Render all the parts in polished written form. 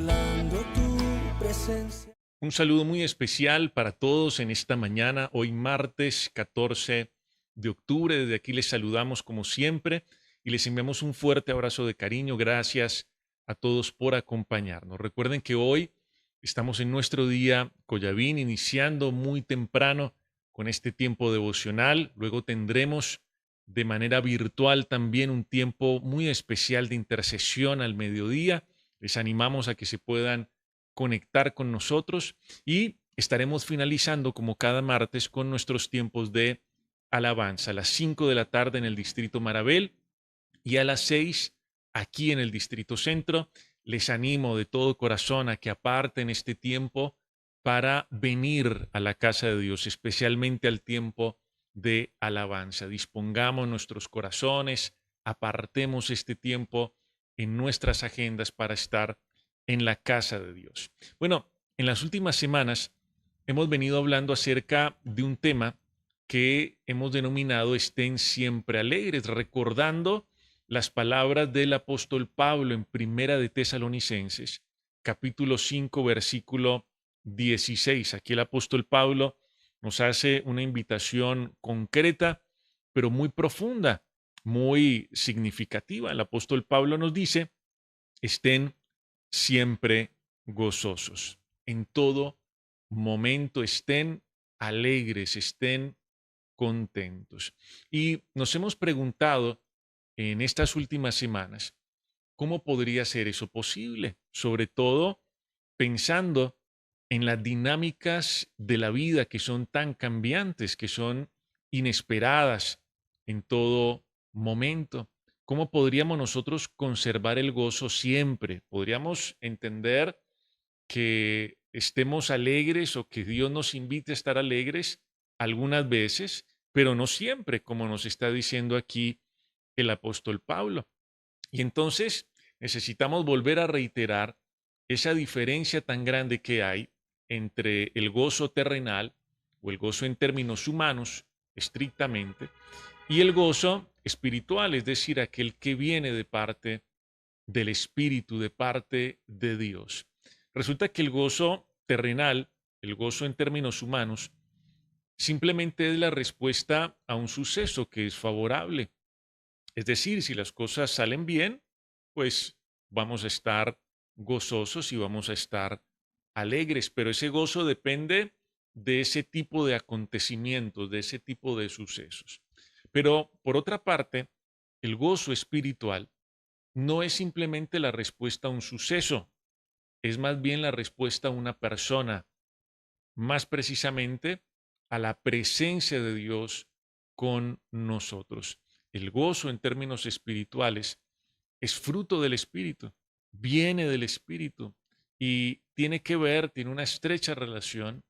anhelando tu presencia. Un saludo muy especial para todos en esta mañana, hoy martes 14 de octubre. Desde aquí les saludamos como siempre y les enviamos un fuerte abrazo de cariño. Gracias a todos por acompañarnos. Recuerden que hoy estamos en nuestro día Collavín, iniciando muy temprano con este tiempo devocional. Luego tendremos de manera virtual también un tiempo muy especial de intercesión al mediodía. Les animamos a que se puedan conectar con nosotros y estaremos finalizando como cada martes con nuestros tiempos de alabanza a las 5 de la tarde en el Distrito Marabel y a las 6 aquí en el Distrito Centro. Les animo de todo corazón a que aparten este tiempo para venir a la casa de Dios, especialmente al tiempo de alabanza. Dispongamos nuestros corazones, apartemos este tiempo en nuestras agendas para estar en la casa de Dios. Bueno, en las últimas semanas hemos venido hablando acerca de un tema que hemos denominado Estén siempre alegres, recordando las palabras del apóstol Pablo en Primera de Tesalonicenses, capítulo 5, versículo 16. Aquí el apóstol Pablo nos hace una invitación concreta, pero muy profunda, muy significativa. El apóstol Pablo nos dice, estén siempre gozosos. En todo momento estén alegres, estén contentos. Y nos hemos preguntado en estas últimas semanas, ¿cómo podría ser eso posible? Sobre todo pensando en las dinámicas de la vida que son tan cambiantes, que son inesperadas en todo momento. ¿Cómo podríamos nosotros conservar el gozo siempre? ¿Podríamos entender que estemos alegres o que Dios nos invite a estar alegres algunas veces, pero no siempre, como nos está diciendo aquí el apóstol Pablo? Y entonces necesitamos volver a reiterar esa diferencia tan grande que hay entre el gozo terrenal o el gozo en términos humanos, estrictamente, y el gozo espiritual, es decir, aquel que viene de parte del Espíritu, de parte de Dios. Resulta que el gozo terrenal, el gozo en términos humanos, simplemente es la respuesta a un suceso que es favorable. Es decir, si las cosas salen bien, pues vamos a estar gozosos y vamos a estar alegres, pero ese gozo depende de ese tipo de acontecimientos, de ese tipo de sucesos. Pero por otra parte, el gozo espiritual no es simplemente la respuesta a un suceso, es más bien la respuesta a una persona, más precisamente a la presencia de Dios con nosotros. El gozo en términos espirituales es fruto del Espíritu, viene del Espíritu y tiene que ver, tiene una estrecha relación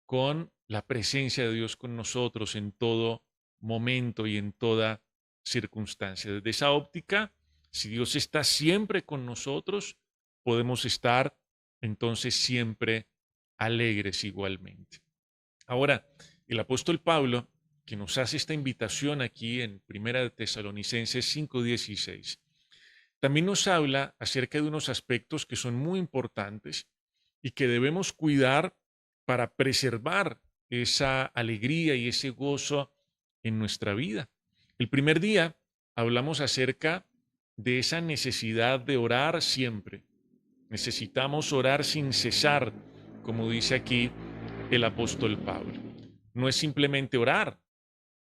con la presencia de Dios con nosotros en todo momento y en toda circunstancia. Desde esa óptica, si Dios está siempre con nosotros, podemos estar entonces siempre alegres igualmente. Ahora, el apóstol Pablo, que nos hace esta invitación aquí en Primera de Tesalonicenses 5:16, también nos habla acerca de unos aspectos que son muy importantes y que debemos cuidar para preservar esa alegría y ese gozo en nuestra vida. El primer día hablamos acerca de esa necesidad de orar siempre. Necesitamos orar sin cesar, como dice aquí el apóstol Pablo. No es simplemente orar,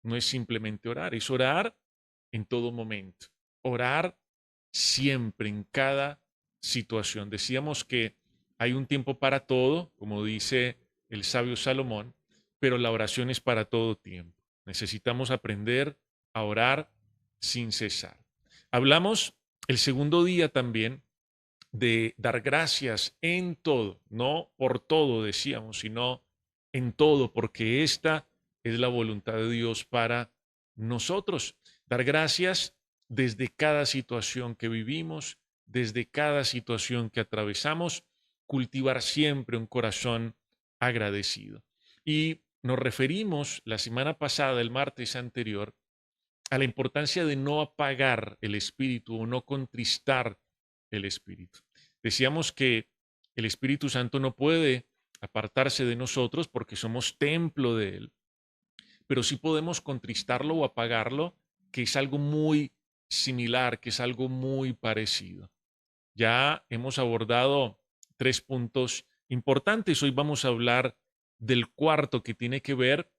no es simplemente orar, es orar en todo momento. Orar siempre, en cada situación. Decíamos que hay un tiempo para todo, como dice el sabio Salomón, pero la oración es para todo tiempo. Necesitamos aprender a orar sin cesar. Hablamos el segundo día también de dar gracias en todo, no por todo decíamos, sino en todo, porque esta es la voluntad de Dios para nosotros. Dar gracias desde cada situación que vivimos, desde cada situación que atravesamos, cultivar siempre un corazón agradecido. Y nos referimos la semana pasada, el martes anterior, a la importancia de no apagar el espíritu o no contristar el espíritu. Decíamos que El Espíritu Santo no puede apartarse de nosotros porque somos templo de Él, pero sí podemos contristarlo o apagarlo, que es algo muy similar, que es algo muy parecido. Ya hemos abordado 3 puntos importantes. Hoy vamos a hablar del cuarto, que tiene que ver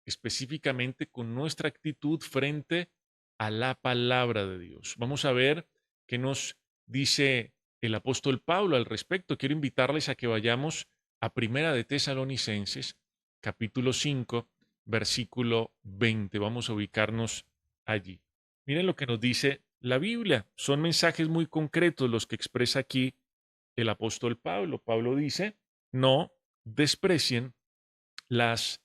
específicamente con nuestra actitud frente a la palabra de Dios. Vamos a ver qué nos dice el apóstol Pablo al respecto. Quiero invitarles a que vayamos a Primera de Tesalonicenses, capítulo 5, versículo 20. Vamos a ubicarnos allí. Miren lo que nos dice la Biblia. Son mensajes muy concretos los que expresa aquí el apóstol Pablo. Pablo dice, no desprecien las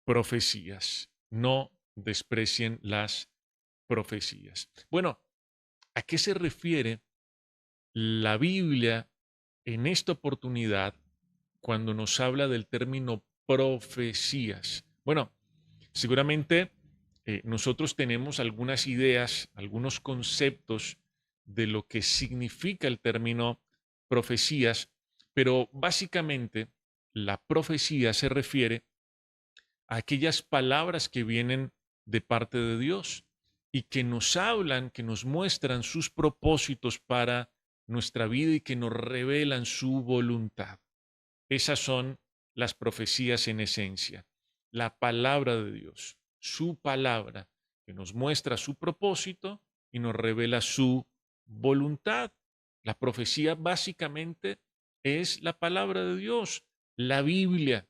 profecías, no desprecien las profecías. Bueno, ¿a qué se refiere la Biblia en esta oportunidad cuando nos habla del término profecías? Bueno, seguramente nosotros tenemos algunas ideas, algunos conceptos de lo que significa el término profecías, pero básicamente la profecía se refiere a aquellas palabras que vienen de parte de Dios y que nos hablan, que nos muestran sus propósitos para nuestra vida y que nos revelan su voluntad. Esas son las profecías en esencia, la palabra de Dios, su palabra, que nos muestra su propósito y nos revela su voluntad. La profecía básicamente es la palabra de Dios, la Biblia,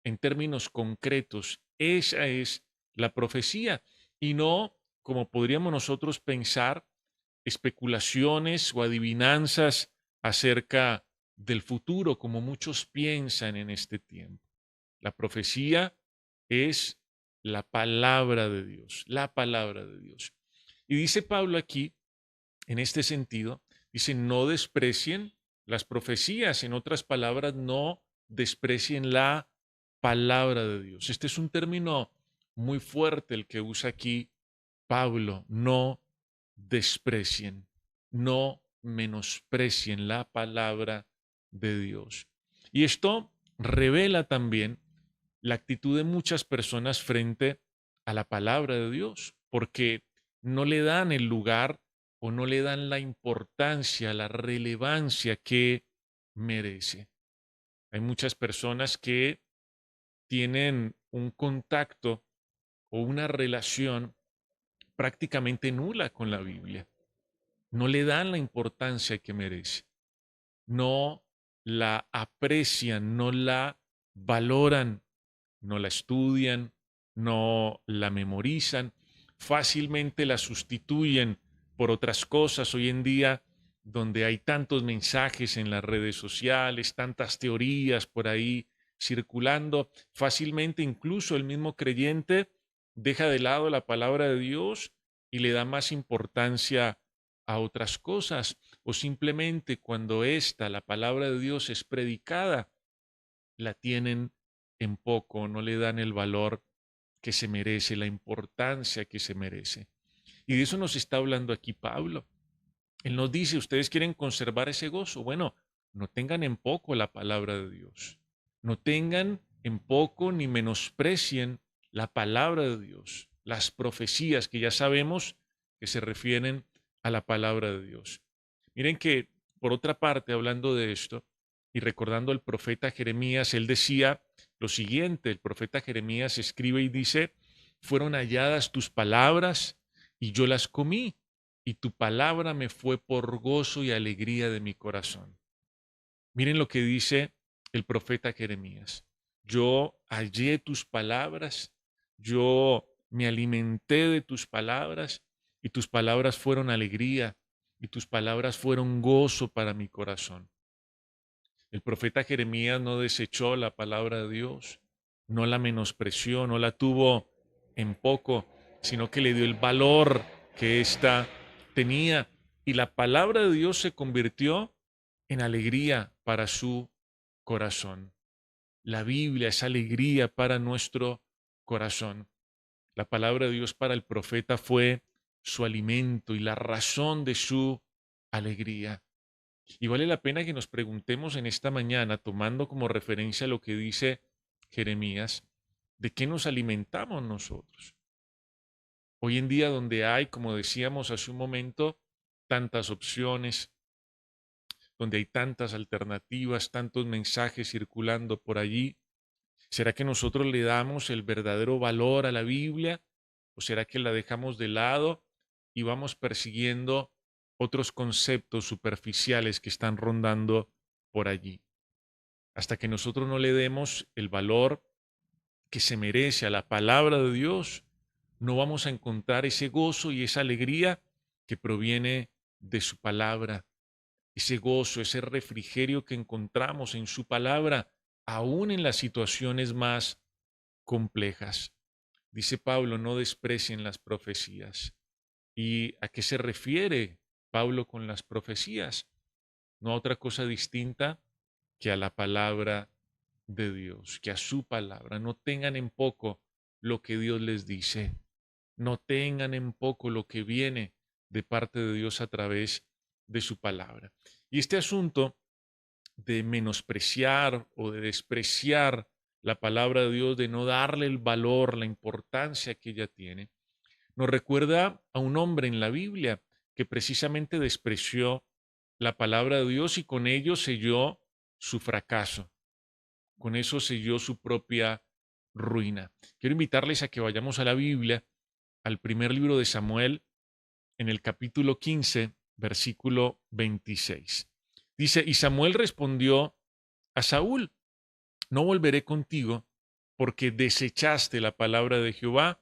en términos concretos. Esa es la profecía y no, como podríamos nosotros pensar, especulaciones o adivinanzas acerca del futuro, como muchos piensan en este tiempo. La profecía es la palabra de Dios, la palabra de Dios. Y dice Pablo aquí, en este sentido, dice, no desprecien las profecías, en otras palabras, no desprecien la palabra de Dios. Este es un término muy fuerte el que usa aquí Pablo, no desprecien, no menosprecien la palabra de Dios. Y esto revela también la actitud de muchas personas frente a la palabra de Dios, porque no le dan el lugar o no le dan la importancia, la relevancia que merece. Hay muchas personas que tienen un contacto o una relación prácticamente nula con la Biblia. No le dan la importancia que merece. No la aprecian, no la valoran, no la estudian, no la memorizan, fácilmente la sustituyen por otras cosas hoy en día donde hay tantos mensajes en las redes sociales, tantas teorías por ahí circulando, fácilmente incluso el mismo creyente deja de lado la palabra de Dios y le da más importancia a otras cosas, o simplemente cuando esta, la palabra de Dios, es predicada, la tienen en poco, no le dan el valor que se merece, la importancia que se merece. Y de eso nos está hablando aquí Pablo. Él nos dice, ustedes quieren conservar ese gozo. Bueno, no tengan en poco la palabra de Dios. No tengan en poco ni menosprecien la palabra de Dios, las profecías que ya sabemos que se refieren a la palabra de Dios. Miren que, por otra parte, hablando de esto y recordando al profeta Jeremías, él decía lo siguiente, el profeta Jeremías escribe y dice, fueron halladas tus palabras y yo las comí, y tu palabra me fue por gozo y alegría de mi corazón. Miren lo que dice el profeta Jeremías. Yo hallé tus palabras, yo me alimenté de tus palabras, y tus palabras fueron alegría, y tus palabras fueron gozo para mi corazón. El profeta Jeremías no desechó la palabra de Dios, no la menospreció, no la tuvo en poco, sino que le dio el valor que ésta tenía. Y la palabra de Dios se convirtió en alegría para su corazón. La Biblia es alegría para nuestro corazón. La palabra de Dios para el profeta fue su alimento y la razón de su alegría. Y vale la pena que nos preguntemos en esta mañana, tomando como referencia lo que dice Jeremías, ¿de qué nos alimentamos nosotros? Hoy en día donde hay, como decíamos hace un momento, tantas opciones, donde hay tantas alternativas, tantos mensajes circulando por allí, ¿será que nosotros le damos el verdadero valor a la Biblia o será que la dejamos de lado y vamos persiguiendo otros conceptos superficiales que están rondando por allí? Hasta que nosotros no le demos el valor que se merece a la palabra de Dios, no vamos a encontrar ese gozo y esa alegría que proviene de su palabra, ese gozo, ese refrigerio que encontramos en su palabra, aún en las situaciones más complejas. Dice Pablo, no desprecien las profecías. ¿Y a qué se refiere Pablo con las profecías? No a otra cosa distinta que a la palabra de Dios, que a su palabra. No tengan en poco lo que Dios les dice. No tengan en poco lo que viene de parte de Dios a través de su palabra. Y este asunto de menospreciar o de despreciar la palabra de Dios, de no darle el valor, la importancia que ella tiene, nos recuerda a un hombre en la Biblia que precisamente despreció la palabra de Dios y con ello selló su fracaso, con eso selló su propia ruina. Quiero invitarles a que vayamos a la Biblia, al primer libro de Samuel, en el capítulo 15, versículo 26. Dice, y Samuel respondió a Saúl, no volveré contigo porque desechaste la palabra de Jehová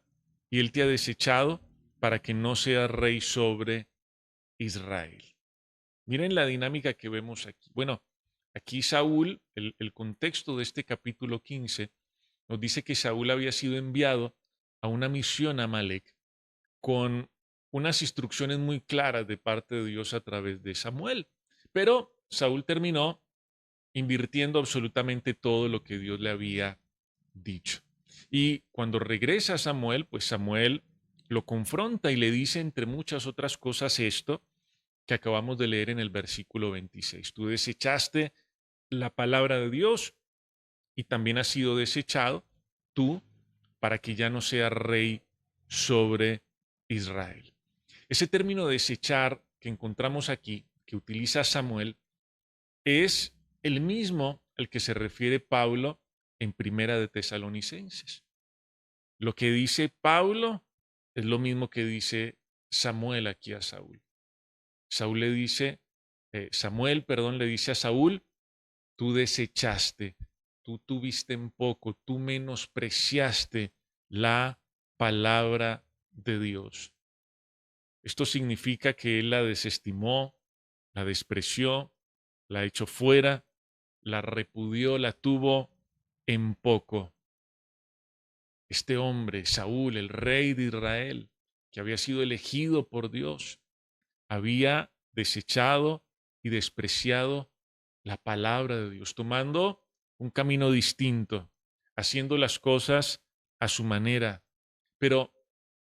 y él te ha desechado para que no seas rey sobre Israel. Miren la dinámica que vemos aquí. Bueno, aquí Saúl, el contexto de este capítulo 15, nos dice que Saúl había sido enviado a una misión a Amalek con unas instrucciones muy claras de parte de Dios a través de Samuel. Pero Saúl terminó invirtiendo absolutamente todo lo que Dios le había dicho. Y cuando regresa Samuel, pues Samuel lo confronta y le dice, entre muchas otras cosas, esto que acabamos de leer en el versículo 26. Tú desechaste la palabra de Dios y también has sido desechado tú para que ya no seas rey sobre Israel. Ese término desechar que encontramos aquí, que utiliza Samuel, es el mismo al que se refiere Pablo en Primera de Tesalonicenses. Lo que dice Pablo es lo mismo que dice Samuel aquí a Saúl. Saúl le dice, Samuel, perdón, le dice a Saúl, tú desechaste, tú tuviste en poco, tú menospreciaste la palabra de Dios. Esto significa que él la desestimó, la despreció, la echó fuera, la repudió, la tuvo en poco. Este hombre, Saúl, el rey de Israel, que había sido elegido por Dios, había desechado y despreciado la palabra de Dios, tomando un camino distinto, haciendo las cosas a su manera. Pero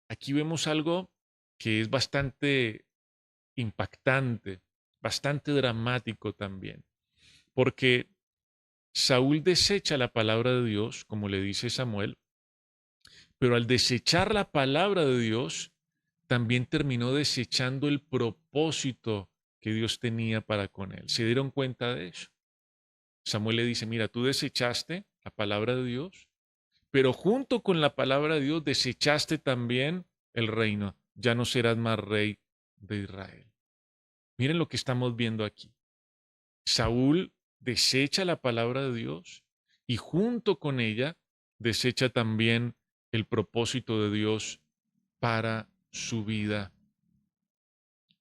aquí vemos algo que es bastante impactante, bastante dramático también, porque Saúl desecha la palabra de Dios, como le dice Samuel, pero al desechar la palabra de Dios, también terminó desechando el propósito que Dios tenía para con él. ¿Se dieron cuenta de eso? Samuel le dice, mira, tú desechaste la palabra de Dios, pero junto con la palabra de Dios desechaste también el reino. Ya no serás más rey de Israel. Miren lo que estamos viendo aquí. Saúl desecha la palabra de Dios y junto con ella desecha también el propósito de Dios para su vida.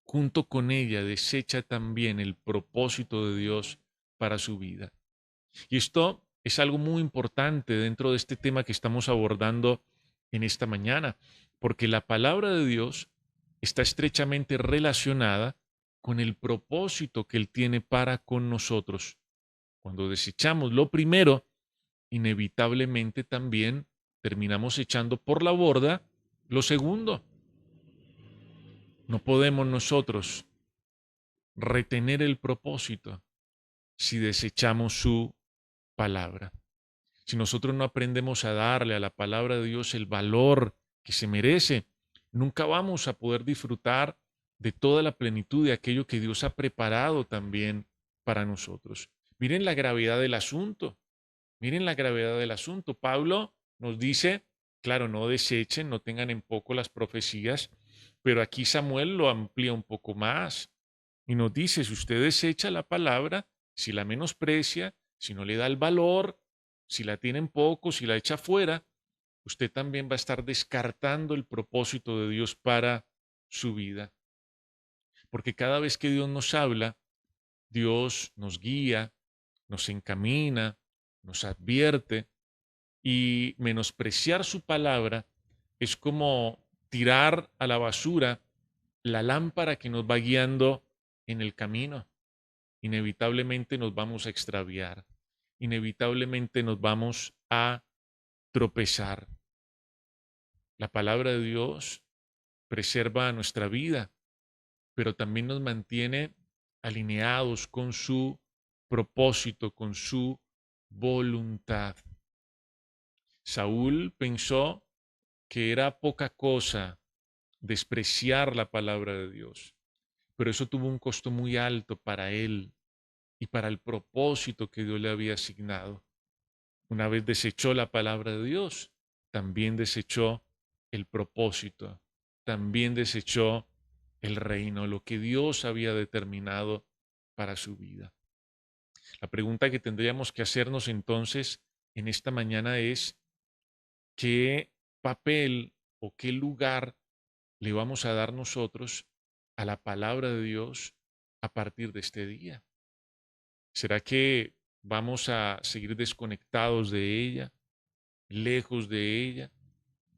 Junto con ella desecha también el propósito de Dios para su vida. Y esto es algo muy importante dentro de este tema que estamos abordando en esta mañana, porque la palabra de Dios está estrechamente relacionada con el propósito que Él tiene para con nosotros. Cuando desechamos lo primero, inevitablemente también terminamos echando por la borda lo segundo. No podemos nosotros retener el propósito si desechamos su palabra. Si nosotros no aprendemos a darle a la palabra de Dios el valor que se merece, nunca vamos a poder disfrutar de toda la plenitud de aquello que Dios ha preparado también para nosotros. Miren la gravedad del asunto. Miren la gravedad del asunto. Pablo nos dice, claro, no desechen, no tengan en poco las profecías, pero aquí Samuel lo amplía un poco más y nos dice, si usted desecha la palabra, si la menosprecia, si no le da el valor, si la tiene en poco, si la echa fuera, usted también va a estar descartando el propósito de Dios para su vida. Porque cada vez que Dios nos habla, Dios nos guía, nos encamina, nos advierte, y menospreciar su palabra es como tirar a la basura la lámpara que nos va guiando en el camino. Inevitablemente nos vamos a extraviar, inevitablemente nos vamos a tropezar. La palabra de Dios preserva nuestra vida, pero también nos mantiene alineados con su propósito, con su voluntad. Saúl pensó que era poca cosa despreciar la palabra de Dios, pero eso tuvo un costo muy alto para él y para el propósito que Dios le había asignado. Una vez desechó la palabra de Dios, también desechó el propósito, también desechó el reino, lo que Dios había determinado para su vida. La pregunta que tendríamos que hacernos entonces en esta mañana es, ¿qué papel o qué lugar le vamos a dar nosotros a la palabra de Dios a partir de este día? ¿Será que vamos a seguir desconectados de ella, lejos de ella?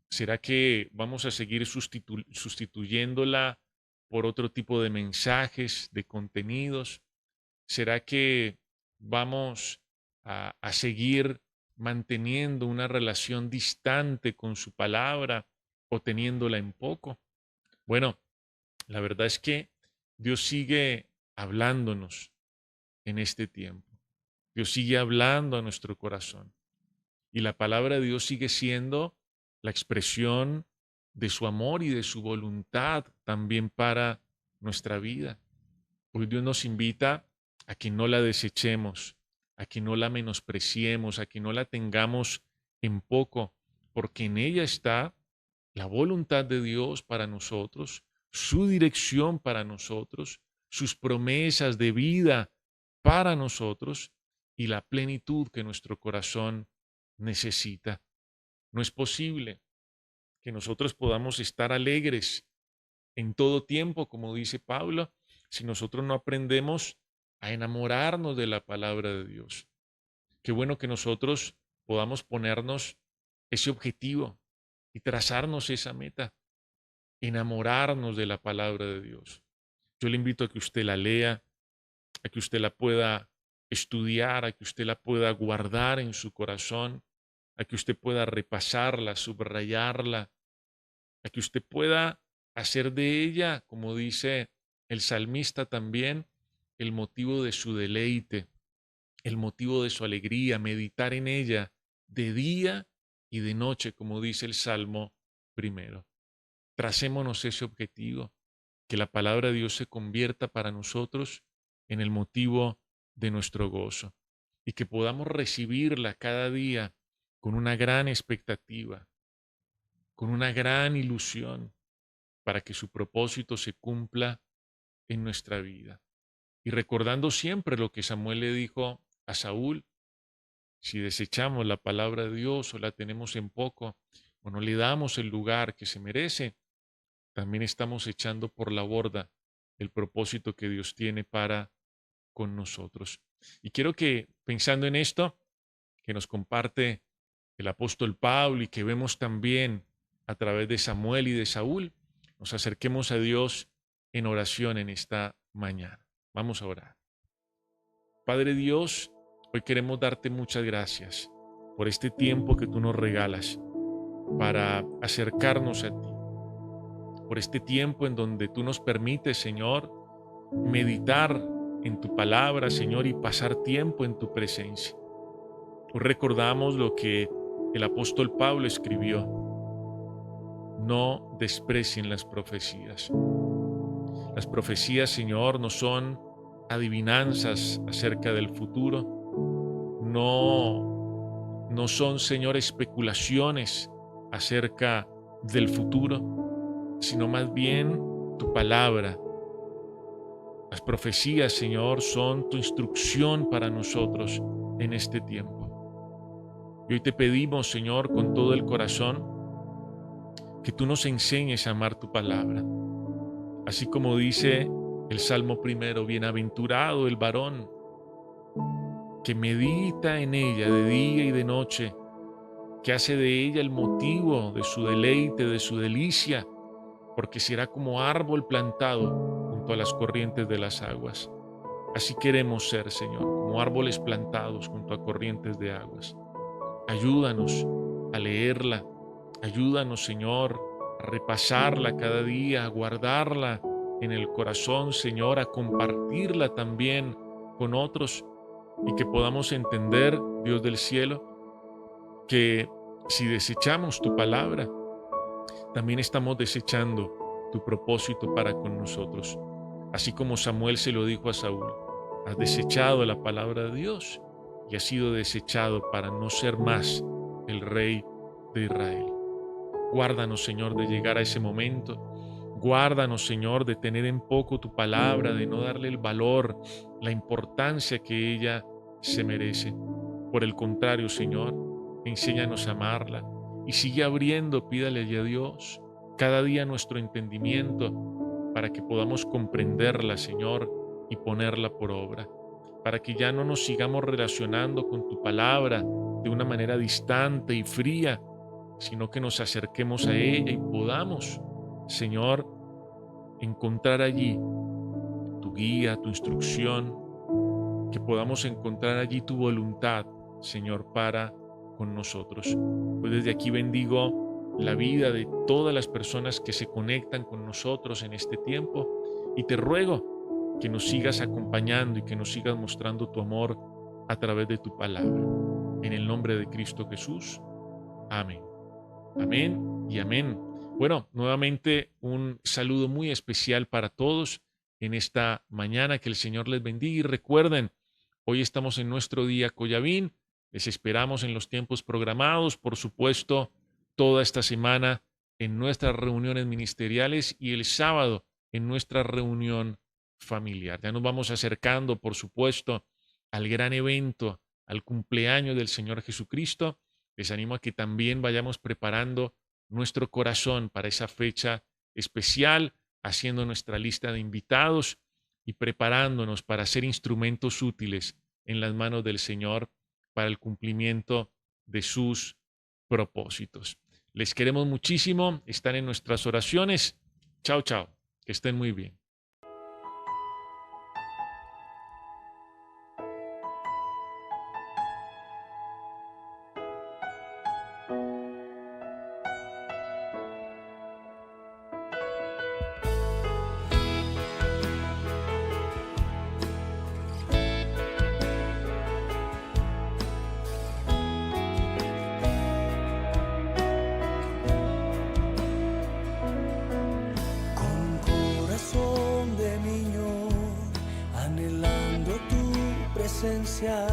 ¿Será que vamos a seguir sustituyéndola por otro tipo de mensajes, de contenidos? ¿Será que vamos a seguir manteniendo una relación distante con su palabra o teniéndola en poco? Bueno, la verdad es que Dios sigue hablándonos en este tiempo. Dios sigue hablando a nuestro corazón. Y la palabra de Dios sigue siendo la expresión de su amor y de su voluntad también para nuestra vida. Hoy Dios nos invita a que no la desechemos, a que no la menospreciemos, a que no la tengamos en poco, porque en ella está la voluntad de Dios para nosotros, su dirección para nosotros, sus promesas de vida para nosotros y la plenitud que nuestro corazón necesita. No es posible que nosotros podamos estar alegres en todo tiempo, como dice Pablo, si nosotros no aprendemos a enamorarnos de la palabra de Dios. Qué bueno que nosotros podamos ponernos ese objetivo y trazarnos esa meta, enamorarnos de la palabra de Dios. Yo le invito a que usted la lea, a que usted la pueda estudiar, a que usted la pueda guardar en su corazón, a que usted pueda repasarla, subrayarla, a que usted pueda hacer de ella, como dice el salmista también, el motivo de su deleite, el motivo de su alegría, meditar en ella de día y de noche, como dice el Salmo primero. Tracémonos ese objetivo, que la palabra de Dios se convierta para nosotros en el motivo de nuestro gozo y que podamos recibirla cada día con una gran expectativa, con una gran ilusión, para que su propósito se cumpla en nuestra vida. Y recordando siempre lo que Samuel le dijo a Saúl, si desechamos la palabra de Dios o la tenemos en poco o no le damos el lugar que se merece, también estamos echando por la borda el propósito que Dios tiene para con nosotros. Y quiero que, pensando en esto, que nos comparte el apóstol Pablo y que vemos también a través de Samuel y de Saúl, nos acerquemos a Dios en oración en esta mañana. Vamos a orar. Padre Dios, hoy queremos darte muchas gracias por este tiempo que tú nos regalas para acercarnos a ti, por este tiempo en donde tú nos permites, Señor, meditar en tu palabra, Señor, y pasar tiempo en tu presencia. Hoy recordamos lo que el apóstol Pablo escribió: no desprecien las profecías. Las profecías, Señor, no son adivinanzas acerca del futuro, no son, Señor, especulaciones acerca del futuro, sino más bien tu palabra. Las profecías, Señor, son tu instrucción para nosotros en este tiempo. Y hoy te pedimos, Señor, con todo el corazón, que tú nos enseñes a amar tu palabra. Así como dice el Salmo primero: bienaventurado el varón que medita en ella de día y de noche, que hace de ella el motivo de su deleite, de su delicia, porque será como árbol plantado junto a las corrientes de las aguas. Así queremos ser, Señor, como árboles plantados junto a corrientes de aguas. Ayúdanos a leerla, ayúdanos, Señor, a repasarla cada día, a guardarla en el corazón, Señor, a compartirla también con otros, y que podamos entender, Dios del cielo, que si desechamos tu palabra, también estamos desechando tu propósito para con nosotros. Así como Samuel se lo dijo a Saúl: has desechado la palabra de Dios y has sido desechado para no ser más el rey de Israel. Guárdanos, Señor, de llegar a ese momento. Guárdanos, Señor, de tener en poco tu palabra, de no darle el valor, la importancia que ella se merece. Por el contrario, Señor, enséñanos a amarla y sigue abriendo, pídale a Dios, cada día nuestro entendimiento para que podamos comprenderla, Señor, y ponerla por obra, para que ya no nos sigamos relacionando con tu palabra de una manera distante y fría, sino que nos acerquemos a ella y podamos, Señor, encontrar allí tu guía, tu instrucción, que podamos encontrar allí tu voluntad, Señor, para con nosotros. Pues desde aquí bendigo la vida de todas las personas que se conectan con nosotros en este tiempo y te ruego que nos sigas acompañando y que nos sigas mostrando tu amor a través de tu palabra. En el nombre de Cristo Jesús. Amén. Amén y amén. Bueno, nuevamente un saludo muy especial para todos en esta mañana. Que el Señor les bendiga y recuerden, hoy estamos en nuestro día Collavín. Les esperamos en los tiempos programados, por supuesto, toda esta semana en nuestras reuniones ministeriales y el sábado en nuestra reunión familiar. Ya nos vamos acercando, por supuesto, al gran evento, al cumpleaños del Señor Jesucristo. Les animo a que también vayamos preparando nuestro corazón para esa fecha especial, haciendo nuestra lista de invitados y preparándonos para ser instrumentos útiles en las manos del Señor para el cumplimiento de sus propósitos. Les queremos muchísimo, están en nuestras oraciones. Chao, chao, que estén muy bien. Con corazón de niño, anhelando tu presencia.